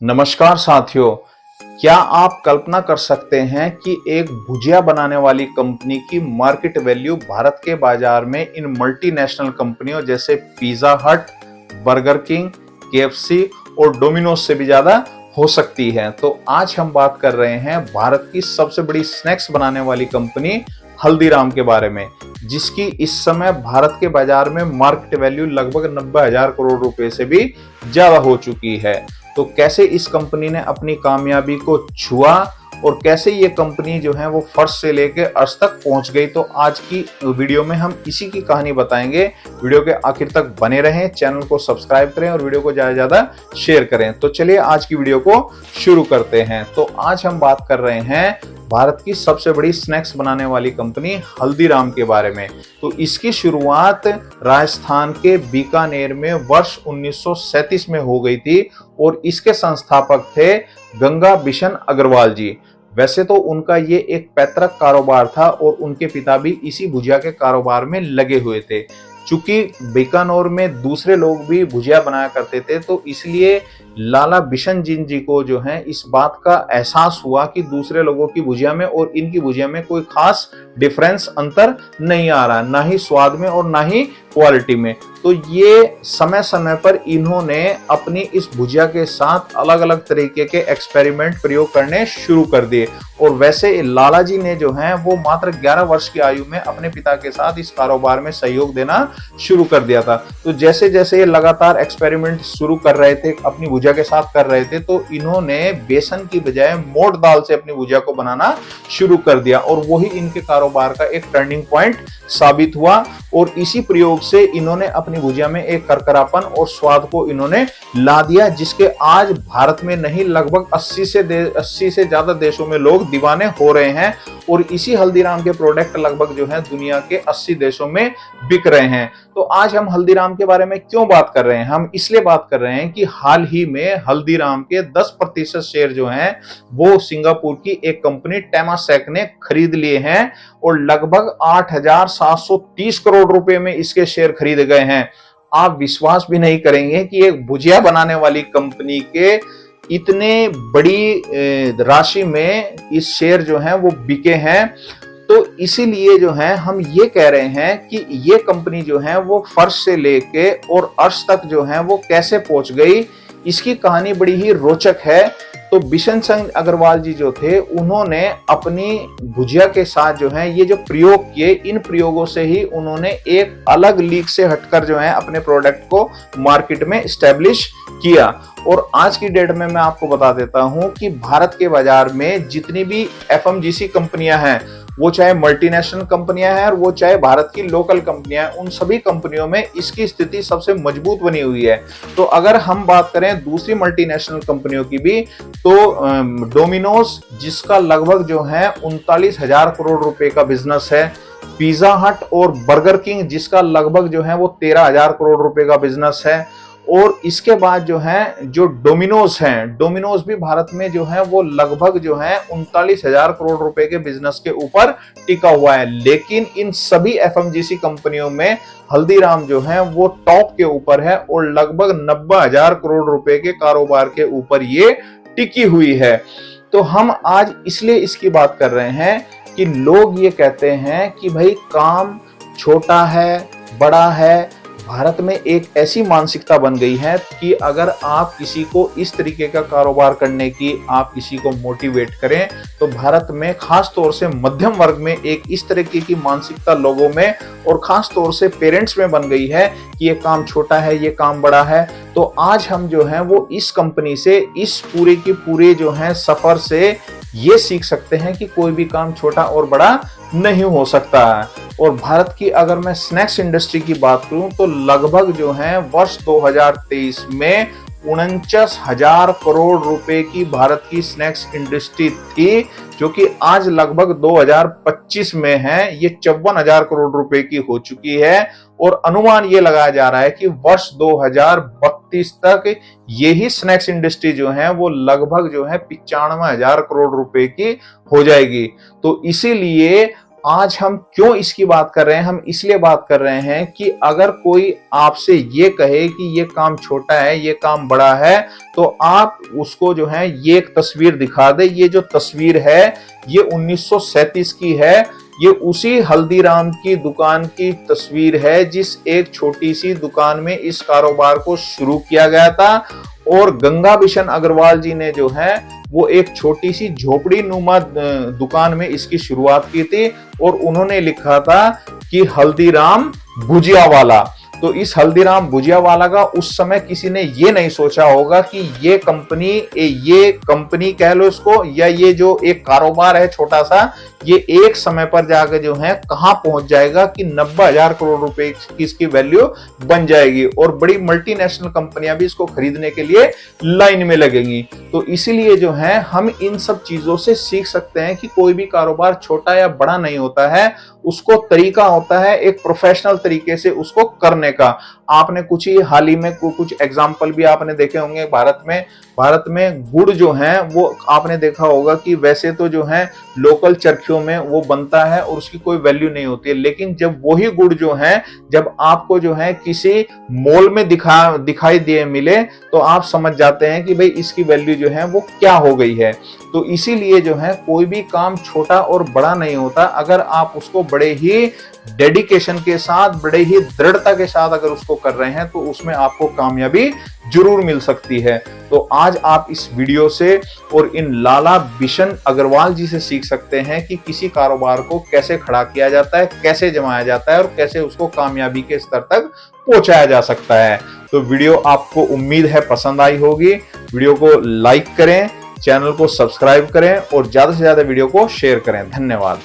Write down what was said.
नमस्कार साथियों, क्या आप कल्पना कर सकते हैं कि एक भुजिया बनाने वाली कंपनी की मार्केट वैल्यू भारत के बाजार में इन मल्टीनेशनल कंपनियों जैसे पिज्जा हट, बर्गर किंग, केएफसी और डोमिनोज से भी ज्यादा हो सकती है। तो आज हम बात कर रहे हैं भारत की सबसे बड़ी स्नैक्स बनाने वाली कंपनी हल्दीराम के बारे में, जिसकी इस समय भारत के बाजार में मार्केट वैल्यू लगभग 90,000 करोड़ रुपए से भी ज्यादा हो चुकी है। तो कैसे इस कंपनी ने अपनी कामयाबी को छुआ और कैसे ये कंपनी जो है वो फर्श से लेके अर्श तक पहुंच गई, तो आज की वीडियो में हम इसी की कहानी बताएंगे। वीडियो के आखिर तक बने रहें, चैनल को सब्सक्राइब करें और वीडियो को ज्यादा से ज्यादा शेयर करें। तो चलिए आज की वीडियो को शुरू करते हैं। तो आज हम बात कर रहे हैं भारत की सबसे बड़ी स्नैक्स बनाने वाली कंपनी हल्दीराम के बारे में। तो इसकी शुरुआत राजस्थान के बीकानेर में वर्ष 1937 में हो गई थी और इसके संस्थापक थे गंगा बिशन अग्रवाल जी। वैसे तो उनका ये एक पैतृक कारोबार था और उनके पिता भी इसी भुजिया के कारोबार में लगे हुए थे। चूंकि बीकानेर में दूसरे लोग भी भुजिया बनाया करते थे, तो इसलिए लाला बिशन जी को जो है इस बात का एहसास हुआ कि दूसरे लोगों की भुजिया में और इनकी भुजिया में कोई खास डिफरेंस अंतर नहीं आ रहा, ना ही स्वाद में और ना ही क्वालिटी में। तो ये समय समय पर इन्होंने अपनी इस भुजिया के साथ अलग अलग तरीके के एक्सपेरिमेंट प्रयोग करने शुरू कर दिए। और वैसे लाला जी ने जो है वो मात्र 11 वर्ष की आयु में अपने पिता के साथ इस कारोबार में सहयोग देना शुरू कर दिया था। तो जैसे जैसे ये लगातार एक्सपेरिमेंट शुरू कर रहे थे, अपनी भुजिया के साथ कर रहे थे, तो इन्होंने बेसन की बजाय मोट दाल से अपनी भुजिया को बनाना शुरू कर दिया और वही इनके कारोबार का एक टर्निंग पॉइंट साबित हुआ। और इसी प्रयोग से इन्होंने अपनी भुजिया में एक करकरापन और स्वाद को इन्होंने ला दिया, जिसके आज भारत में नहीं लगभग 80 से ज्यादा देशों में लोग दीवाने हो रहे हैं। और इसी हल्दीराम के प्रोडक्ट लगभग जो है दुनिया के 80 देशों में बिक रहे हैं। तो आज हम हल्दीराम के बारे में क्यों बात कर रहे हैं? हम इसलिए बात कर रहे हैं कि हाल ही में हल्दीराम के 10% शेयर जो हैं वो सिंगापुर की एक कंपनी टेमासेक ने खरीद लिए हैं और लगभग 8,730 करोड़ रुपए में इसके शेयर खरीदे गए हैं। आप विश्वास भी नहीं करेंगे कि एक भुजिया बनाने वाली कंपनी के इतने बड़ी राशि में इस शेयर जो हैं वो बिके हैं। तो इसीलिए जो है हम ये कह रहे हैं कि ये कंपनी जो है वो फर्श से लेके और अर्श तक जो है वो कैसे पहुंच गई, इसकी कहानी बड़ी ही रोचक है। तो बिशन चंद अग्रवाल जी जो थे, उन्होंने अपनी भुजिया के साथ जो है ये जो प्रयोग किए, इन प्रयोगों से ही उन्होंने एक अलग लीग से हटकर जो है अपने प्रोडक्ट को मार्केट में एस्टेब्लिश किया। और आज की डेट में मैं आपको बता देता हूं कि भारत के बाजार में जितनी भी एफएमजीसी कंपनियां हैं, वो चाहे मल्टीनेशनल कंपनियां हैं और वो चाहे भारत की लोकल कंपनियां हैं, उन सभी कंपनियों में इसकी स्थिति सबसे मजबूत बनी हुई है। तो अगर हम बात करें दूसरी मल्टीनेशनल कंपनियों की भी, तो डोमिनोज जिसका लगभग जो है 39,000 करोड़ रुपए का बिजनेस है, पिज्जा हट और बर्गर किंग जिसका लगभग जो है वो 13,000 करोड़ रुपए का बिजनेस है। और इसके बाद जो है जो डोमिनोज हैं, डोमिनोज भी भारत में जो है वो लगभग जो है 39,000 करोड़ रुपए के बिजनेस के ऊपर टिका हुआ है। लेकिन इन सभी एफएमजीसी कंपनियों में हल्दीराम जो है वो टॉप के ऊपर है और लगभग 90,000 करोड़ रुपए के कारोबार के ऊपर ये टिकी हुई है। तो हम आज इसलिए इसकी बात कर रहे हैं कि लोग ये कहते हैं कि भाई काम छोटा है, बड़ा है। भारत में एक ऐसी मानसिकता बन गई है कि अगर आप किसी को इस तरीके का कारोबार करने की आप किसी को मोटिवेट करें, तो भारत में खास तौर से मध्यम वर्ग में एक इस तरीके की मानसिकता लोगों में और खास तौर से पेरेंट्स में बन गई है कि ये काम छोटा है, ये काम बड़ा है। तो आज हम जो है वो इस कंपनी से, इस पूरे के पूरे जो है सफर से ये सीख सकते हैं कि कोई भी काम छोटा और बड़ा नहीं हो सकता है। और भारत की अगर मैं स्नैक्स इंडस्ट्री की बात करूं, तो लगभग जो है वर्ष 2023 में 49,000 करोड़ रुपए की भारत की स्नैक्स इंडस्ट्री थी, जो कि आज लगभग 2025 में है ये 54,000 करोड़ रुपए की हो चुकी है। और अनुमान ये लगाया जा रहा है कि वर्ष 2032 तक यही स्नैक्स इंडस्ट्री जो है वो लगभग जो है 95,000 करोड़ रुपए की हो जाएगी। तो इसीलिए आज हम क्यों इसकी बात कर रहे हैं? हम इसलिए बात कर रहे हैं कि अगर कोई आपसे ये कहे कि ये काम छोटा है, ये काम बड़ा है, तो आप उसको जो है ये एक तस्वीर दिखा दे। ये जो तस्वीर है ये 1937 की है। ये उसी हल्दीराम की दुकान की तस्वीर है जिस एक छोटी सी दुकान में इस कारोबार को शुरू किया गया था। और गंगा बिशन अग्रवाल जी ने जो है वो एक छोटी सी झोपड़ी नुमा दुकान में इसकी शुरुआत की थी और उन्होंने लिखा था कि हल्दीराम भुजिया वाला। तो इस हल्दीराम भुजिया वाला का उस समय किसी ने ये नहीं सोचा होगा कि ये कंपनी कह लो इसको, या ये जो एक कारोबार है छोटा सा, ये एक समय पर जाकर जो है कहां पहुंच जाएगा कि 90,000 करोड़ रुपए की इसकी वैल्यू बन जाएगी और बड़ी मल्टीनेशनल कंपनियां भी इसको खरीदने के लिए लाइन में लगेंगी। तो इसीलिए जो है हम इन सब चीजों से सीख सकते हैं कि कोई भी कारोबार छोटा या बड़ा नहीं होता है, उसको तरीका होता है एक प्रोफेशनल तरीके से उसको करने का। आपने कुछ ही हाल ही में कुछ एग्जाम्पल भी आपने देखे होंगे। भारत में गुड़ जो है वो आपने देखा होगा कि वैसे तो जो है लोकल चरखियों में वो बनता है और उसकी कोई वैल्यू नहीं होती है, लेकिन जब वही गुड़ जो है जब आपको जो है किसी मॉल में दिखाई दिए मिले तो आप समझ जाते हैं कि भाई इसकी वैल्यू जो है वो क्या हो गई है। तो इसीलिए जो है कोई भी काम छोटा और बड़ा नहीं होता। अगर आप उसको बड़े ही डेडिकेशन के साथ, बड़े ही दृढ़ता के साथ अगर उसको कर रहे हैं तो उसमें आपको कामयाबी जरूर मिल सकती है। तो आज आप इस वीडियो से और इन लाला बिशन अग्रवाल जी से सीख सकते हैं कि किसी कारोबार को कैसे खड़ा किया जाता है, कैसे जमाया जाता है और कैसे उसको कामयाबी के स्तर तक पहुंचाया जा सकता है। तो वीडियो आपको उम्मीद है पसंद आई होगी। वीडियो को लाइक करें, चैनल को सब्सक्राइब करें और ज्यादा से ज्यादा वीडियो को शेयर करें। धन्यवाद।